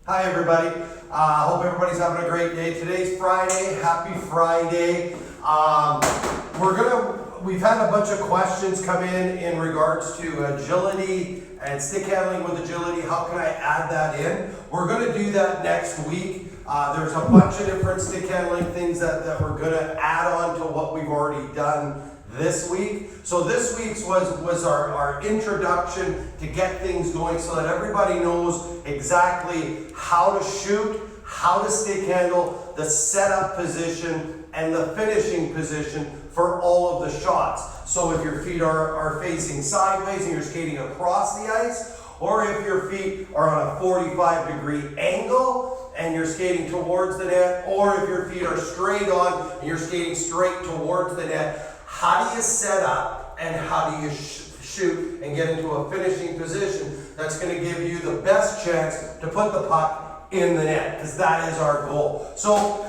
Hi everybody. Hope everybody's having a great day. Today's Friday. Happy Friday. We've had a bunch of questions come in regards to agility and stick handling with agility. How can I add that in? We're going to do that next week. There's a bunch of different stick handling things that we're going to add on to what we've already done this week. So this week's was our introduction to get things going so that everybody knows exactly how to shoot, how to stick handle, the setup position, and the finishing position for all of the shots. So if your feet are facing sideways and you're skating across the ice, or if your feet are on a 45-degree angle and you're skating towards the net, or if your feet are straight on and you're skating straight towards the net, how do you set up and how do you shoot and get into a finishing position that's going to give you the best chance to put the puck in the net, because that is our goal. So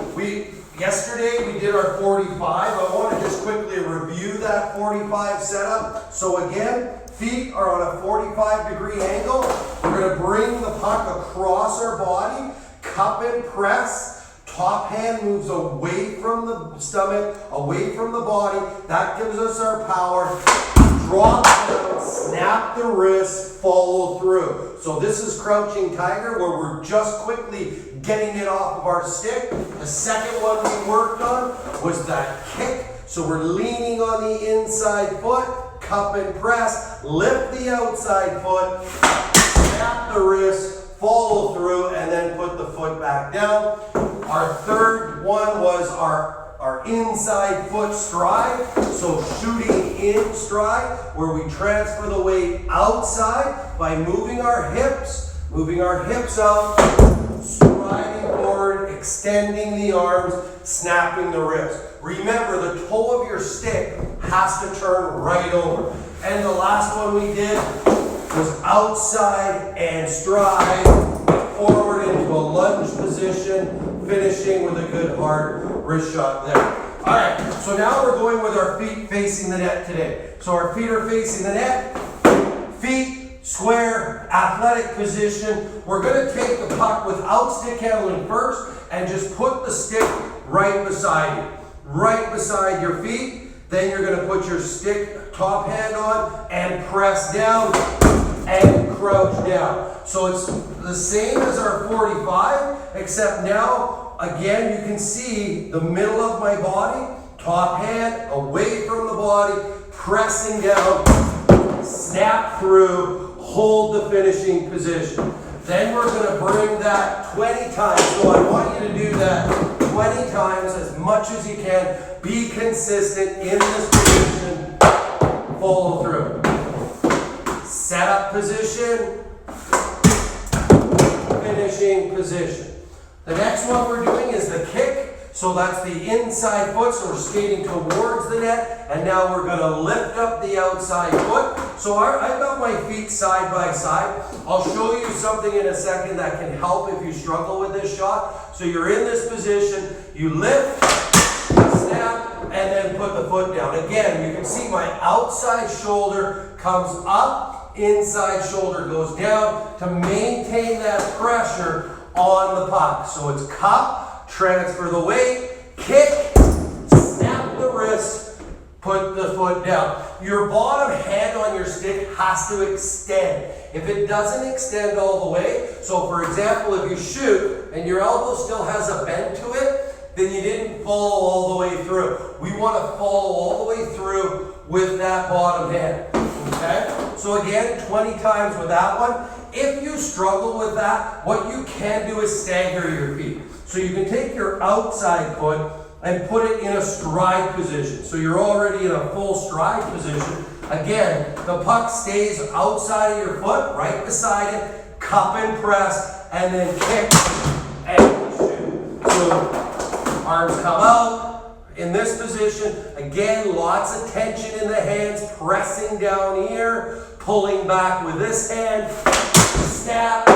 yesterday we did our 45. I want to just quickly review that 45 setup. So again, feet are on a 45-degree angle. We're going to bring the puck across our body, cup and press. Top hand moves away from the stomach, away from the body. That gives us our power. Drop down, snap the wrist, follow through. So this is crouching tiger, where we're just quickly getting it off of our stick. The second one we worked on was that kick. So we're leaning on the inside foot, cup and press, lift the outside foot, snap the wrist, follow through, and then put the foot back down. Our third one was our inside foot stride. So shooting in stride, where we transfer the weight outside by moving our hips out, striding forward, extending the arms, snapping the wrist. Remember, the toe of your stick has to turn right over. And the last one we did was outside and stride, forward into a lunge position, finishing with a good hard wrist shot there. All right, so now we're going with our feet facing the net today. So our feet are facing the net, feet square, athletic position. We're going to take the puck without stick handling first and just put the stick right beside you, right beside your feet. Then you're going to put your stick top hand on and press down and crouch down. So it's the same as our 45, except now, again, you can see the middle of my body, top hand away from the body, pressing down, snap through, hold the finishing position. Then we're going to bring that 20 times. So I want you to do that 20 times, as much as you can. Be consistent in this position. Follow through. Set up position. Finishing position. The next one we're doing is the kick. So that's the inside foot. So we're skating towards the net. And now we're going to lift up the outside foot. So I've got my feet side by side. I'll show you something in a second that can help if you struggle with this shot. So you're in this position. You lift, snap, and then put the foot down. Again, you can see my outside shoulder comes up, inside shoulder goes down to maintain that pressure on the puck. So it's cup, transfer the weight, kick, snap the wrist, put the foot down. Your bottom hand on your stick has to extend. If it doesn't extend all the way, so for example, if you shoot and your elbow still has a bend to it, then you didn't follow all the way through. We want to follow all the way through with that bottom hand. Okay? So again, 20 times with that one. If you struggle with that, what you can do is stagger your feet. So you can take your outside foot and put it in a stride position. So you're already in a full stride position. Again, the puck stays outside of your foot, right beside it, cup and press, and then kick and shoot. So arms come out in this position. Again, lots of tension in the hands, pressing down here, pulling back with this hand, snap,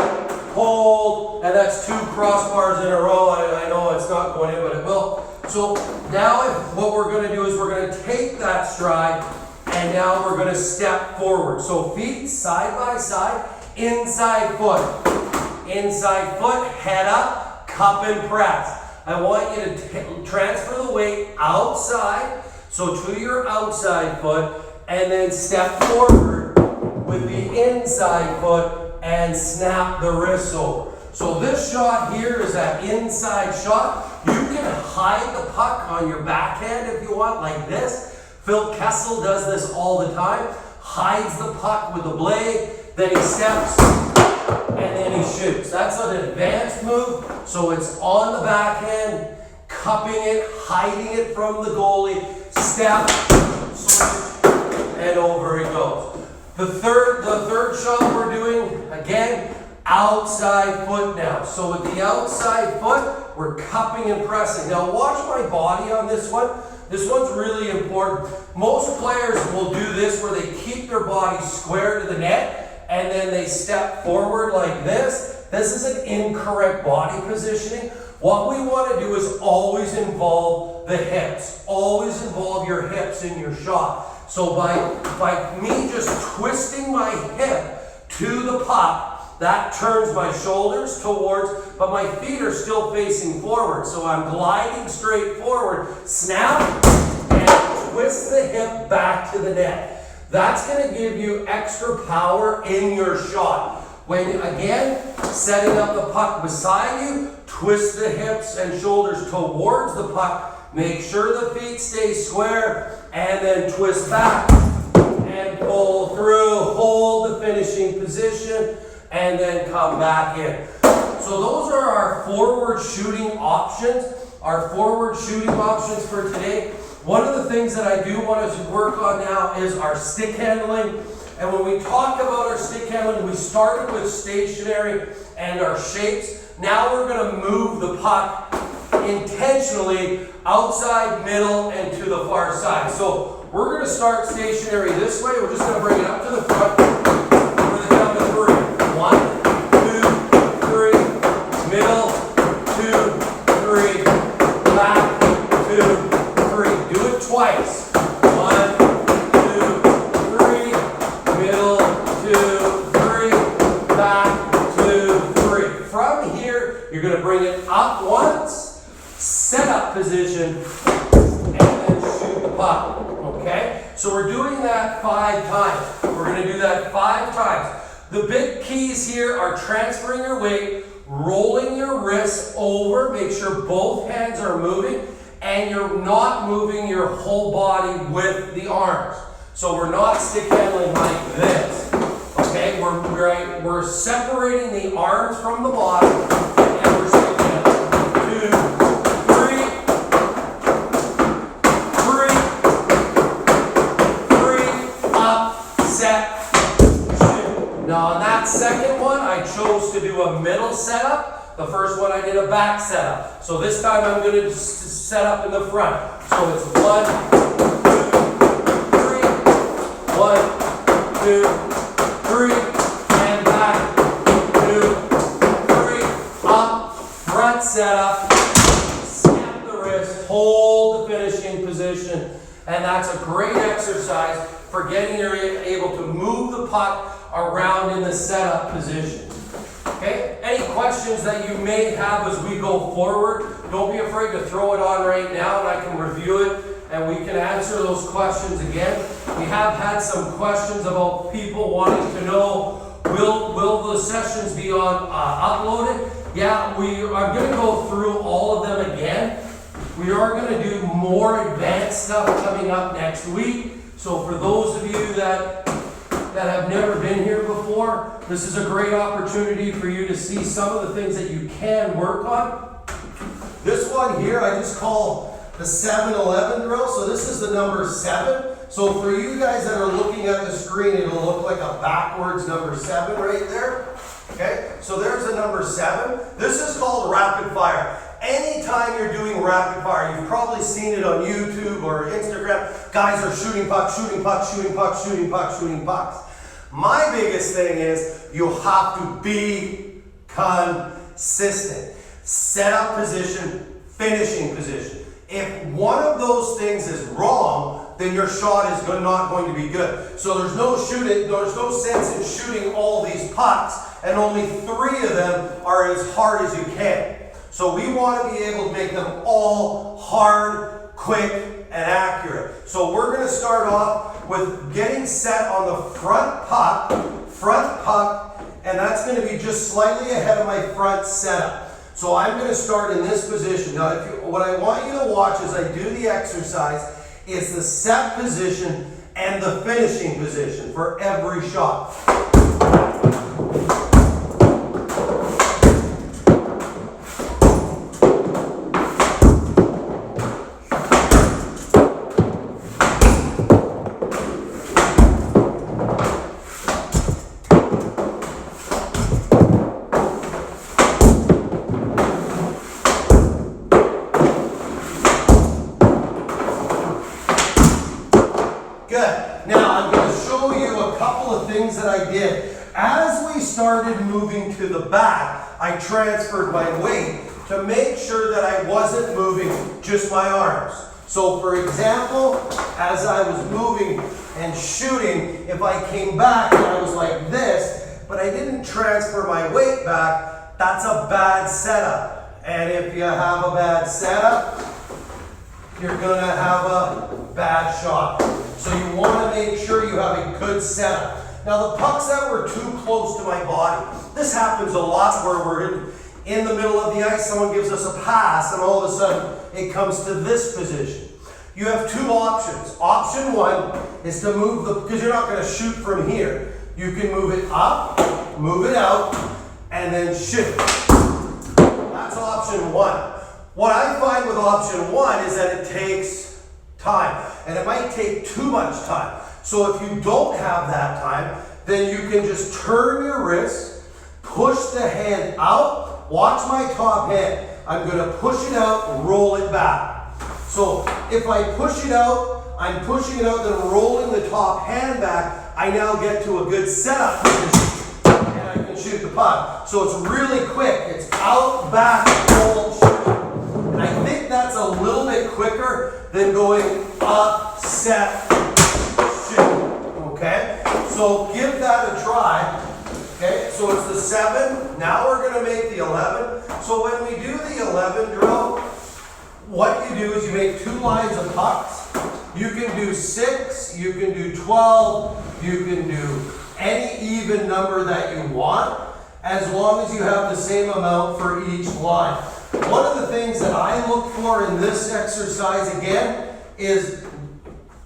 hold, and that's 2 crossbars in a row. I know it's not going in, but it will. So now what we're going to do is we're going to take that stride, and now we're going to step forward. So feet side by side, inside foot. inside foot, head up, cup and press. I want you to transfer the weight outside, so to your outside foot, and then step forward with the inside foot and snap the wrists over. So this shot here is that inside shot. You can hide the puck on your backhand if you want, like this. Phil Kessel does this all the time. Hides the puck with the blade, then he steps, and then he shoots. That's an advanced move, so it's on the backhand, cupping it, hiding it from the goalie, step, switch, and over he goes. The third shot we're doing, again, outside foot now. So with the outside foot, we're cupping and pressing. Now watch my body on this one. This one's really important. Most players will do this where they keep their body square to the net and then they step forward like this. This is an incorrect body positioning. What we want to do is always involve the hips. Always involve your hips in your shot. So by me just twisting my hip to the puck, that turns my shoulders towards, but my feet are still facing forward. So I'm gliding straight forward, snap, and twist the hip back to the net. That's going to give you extra power in your shot. When, again, setting up the puck beside you, twist the hips and shoulders towards the puck. Make sure the feet stay square, and then twist back and pull through. Hold the finishing position, and then come back in. So those are our forward shooting options. Our forward shooting options for today. One of the things that I do want us to work on now is our stick handling. And when we talk about our stick handling, we started with stationary and our shapes. Now we're going to move the puck intentionally outside, middle, and to the far side. So we're going to start stationary this way. We're just going to bring it up to the front. We're going to count to 3. 1, 2, 3, middle, 2, 3, back, 2, 3. Do it twice. 1, 2, 3, middle, 2, 3, back, 2, 3. From here, you're going to bring it up once, set up position, and then shoot the puck. Okay? So we're doing that 5 times. We're going to do that 5 times. The big keys here are transferring your weight, rolling your wrists over, make sure both hands are moving, and you're not moving your whole body with the arms. So we're not stick handling like this. Okay, we're separating the arms from the body, and we're stick handling. 2, 3, up, set. Now on that second one, I chose to do a middle setup. The first one I did a back setup. So this time I'm going to set up in the front. So it's 1, 2, 3, 1, 2, 3, and back, 2, 3, up, front setup, snap the wrist, hold the finishing position, and that's a great exercise for getting you able to move the puck around in the setup position. Okay? Any questions that you may have as we go forward, don't be afraid to throw it on right now and I can review it and we can answer those questions again. We have had some questions about people wanting to know, will the sessions be on uploaded? Yeah, I'm going to go through all of them again. We are going to do more advanced stuff coming up next week. So for those of you that have never been here before, this is a great opportunity for you to see some of the things that you can work on. This one here I just call the 7-11 drill. So this is the number 7. So for you guys that are looking at the screen, it'll look like a backwards number 7 right there. Okay, so there's the number 7. This is called rapid fire. Anytime you're doing rapid fire, you've probably seen it on YouTube or Instagram. Guys are shooting pucks, shooting pucks, shooting pucks, shooting pucks, shooting pucks. My biggest thing is you have to be consistent. Set up position, finishing position. If one of those things is wrong, then your shot is not going to be good. So there's no sense in shooting all these pucks and only 3 of them are as hard as you can. So we want to be able to make them all hard, quick, and accurate. So we're going to start off with getting set on the front puck, and that's going to be just slightly ahead of my front setup. So I'm going to start in this position. Now, what I want you to watch as I do the exercise is the set position and the finishing position for every shot. Good. Now I'm going to show you a couple of things that I did. As we started moving to the back, I transferred my weight to make sure that I wasn't moving just my arms. So for example, as I was moving and shooting, if I came back and I was like this, but I didn't transfer my weight back, that's a bad setup. And if you have a bad setup, you're going to have a bad shot. So you want to make sure you have a good setup. Now the pucks that were too close to my body, this happens a lot where we're in the middle of the ice, someone gives us a pass and all of a sudden it comes to this position. You have 2 options. Option 1 is to move because you're not going to shoot from here. You can move it up, move it out, and then shoot. That's option 1. What I find with option 1 is that it takes time, and it might take too much time. So if you don't have that time, then you can just turn your wrist, push the hand out, watch my top hand. I'm going to push it out, roll it back. So if I push it out, I'm pushing it out, then rolling the top hand back, I now get to a good setup position, and I can shoot the puck. So it's really quick. It's out, back, roll, shoot. And I think that's a little bit quicker than going up, set, shoot. Okay? So give that a try. Okay? So it's the 7. Now we're going to make the 11. So when we do the 11 drill, what you do is you make 2 lines of pucks. You can do 6, you can do 12, you can do any even number that you want, as long as you have the same amount for each line. One of the things that I look for in this exercise again is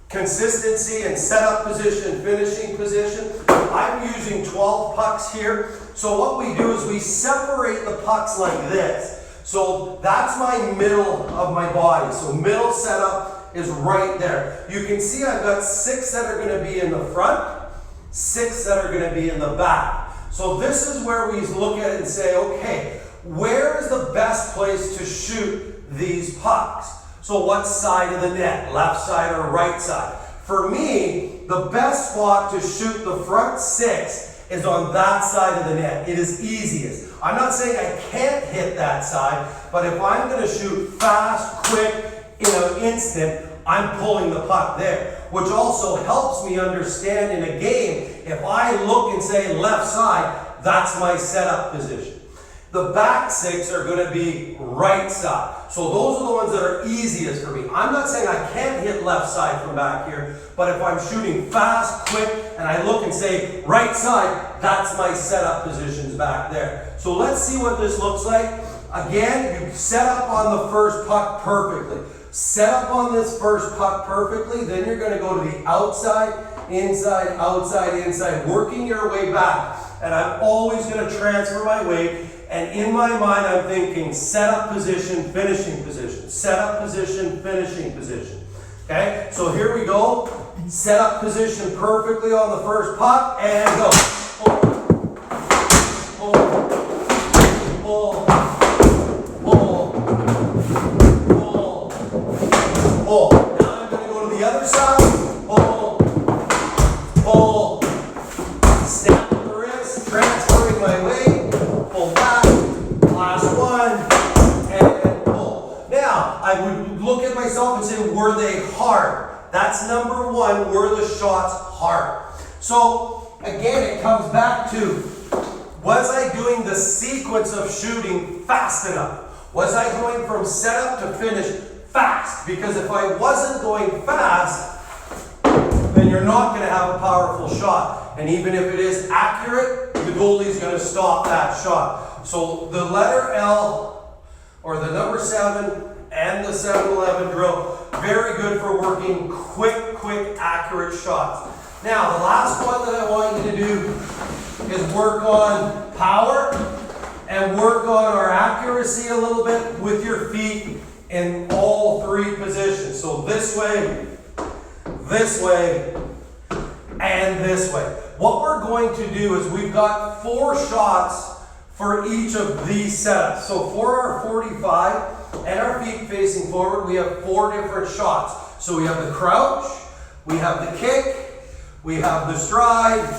consistency and setup position, finishing position. I'm using 12 pucks here. So what we do is we separate the pucks like this. So that's my middle of my body. So middle setup is right there. You can see I've got 6 that are going to be in the front, 6 that are going to be in the back. So this is where we look at it and say, okay, where is the best place to shoot these pucks? So what side of the net, left side or right side? For me, the best spot to shoot the front 6 is on that side of the net. It is easiest. I'm not saying I can't hit that side, but if I'm going to shoot fast, quick, in an instant, I'm pulling the puck there, which also helps me understand in a game, if I look and say left side, that's my setup position. The back 6 are going to be right side. So those are the ones that are easiest for me. I'm not saying I can't hit left side from back here, but if I'm shooting fast, quick, and I look and say right side, that's my setup positions back there. So let's see what this looks like. Again, you set up on the first puck perfectly. Set up on this first puck perfectly, then you're going to go to the outside, inside, outside, inside, working your way back. And I'm always going to transfer my weight. And in my mind, I'm thinking setup position, finishing position. Setup position, finishing position. Okay? So here we go. Setup position perfectly on the first puck, and go. Pull, pull, pull, pull, pull, pull. Now I'm going to go to the other side. Pull, pull. Snap the wrist, transferring my weight. Pull back. Last one. And pull. Now, I would look at myself and say, were they hard? That's number 1. Were the shots hard? So, again, it comes back to Was I doing the sequence of shooting fast enough? Was I going from setup to finish fast? Because if I wasn't going fast, then you're not going to have a powerful shot. And even if it is accurate, the goalie's going to stop that shot. So the letter L, or the number 7, and the 7-11 drill, very good for working quick, accurate shots. Now, the last one that I want you to do is work on power and work on our accuracy a little bit with your feet in all 3 positions. So this way, and this way. What we're going to do is we've got 4 shots for each of these setups. So for our 45 and our feet facing forward, we have 4 different shots. So we have the crouch, we have the kick, we have the stride,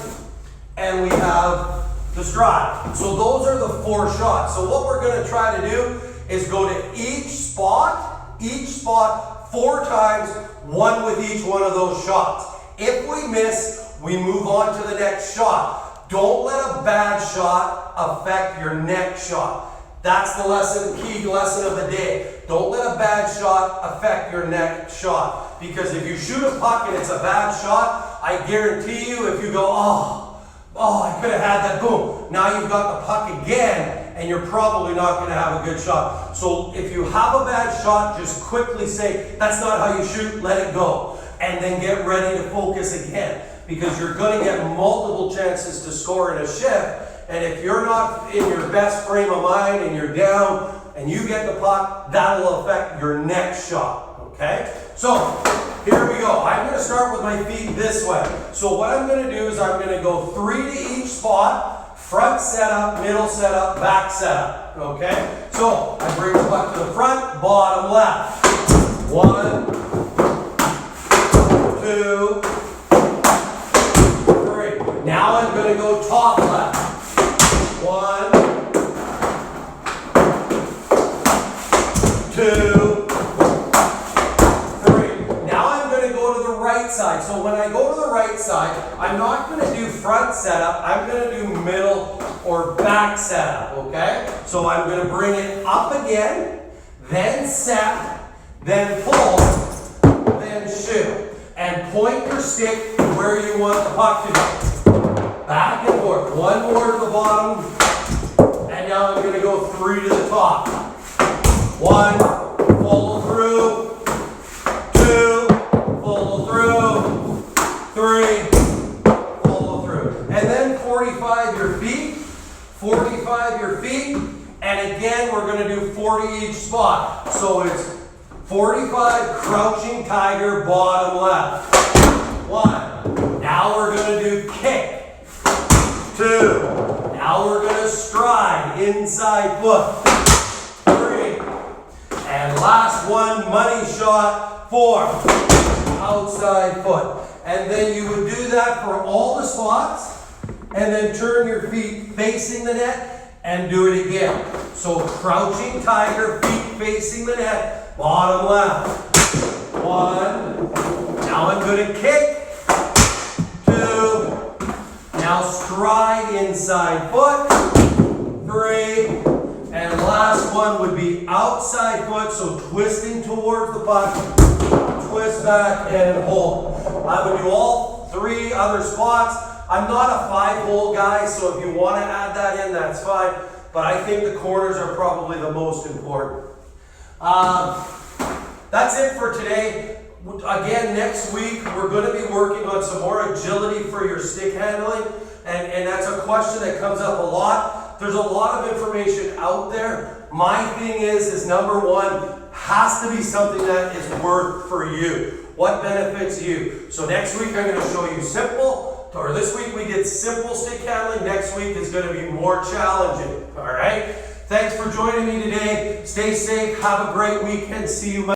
and we have the stride. So those are the 4 shots. So what we're going to try to do is go to each spot 4 times, 1 with each one of those shots. If we miss, we move on to the next shot. Don't let a bad shot affect your next shot. That's the lesson, key lesson of the day. Don't let a bad shot affect your next shot. Because if you shoot a puck and it's a bad shot, I guarantee you if you go, oh, I could have had that, boom. Now you've got the puck again, and you're probably not going to have a good shot. So if you have a bad shot, just quickly say, that's not how you shoot, let it go. And then get ready to focus again. Because you're going to get multiple chances to score in a shift. And if you're not in your best frame of mind and you're down and you get the puck, that'll affect your next shot. Okay? So, here we go. I'm going to start with my feet this way. So what I'm going to do is I'm going to go 3 to each spot. Front setup, middle setup, back setup. Okay? So, I bring the puck to the front, bottom left. 1, 2, 3. Now I'm going to go top left. 1, 2, 3. Now I'm going to go to the right side. So when I go to the right side, I'm not going to do front setup. I'm going to do middle or back setup, okay? So I'm going to bring it up again, then set, then pull, then shoot. And point your stick to where you want the puck to go. Back and forth. 1 more to the bottom. And now I'm going to go 3 to the top. 1, follow through. 2, follow through. 3, follow through. And then 45 your feet. 45 your feet. And again, we're going to do 40 each spot. So it's 45 crouching tiger, bottom left. 1. Now we're going to do kick. 2. Now we're going to stride, inside foot. 3. And last one, money shot, 4. Outside foot. And then you would do that for all the spots. And then turn your feet facing the net and do it again. So crouching tiger, feet facing the net, bottom left. 1. Now I'm going to kick. 2. Now stride inside foot. 3. And last one would be outside foot. So twisting towards the puck. Twist back and hold. I would do all 3 other spots. I'm not a 5-hole guy, so if you want to add that in, that's fine. But I think the corners are probably the most important. That's it for today. Again, next week, we're going to be working on some more agility for your stick handling. And that's a question that comes up a lot. There's a lot of information out there. My thing is number 1, has to be something that is worth for you. What benefits you? So next week, I'm going to show you simple. Or this week we did simple stick handling. Next week is going to be more challenging. All right? Thanks for joining me today. Stay safe. Have a great weekend. See you.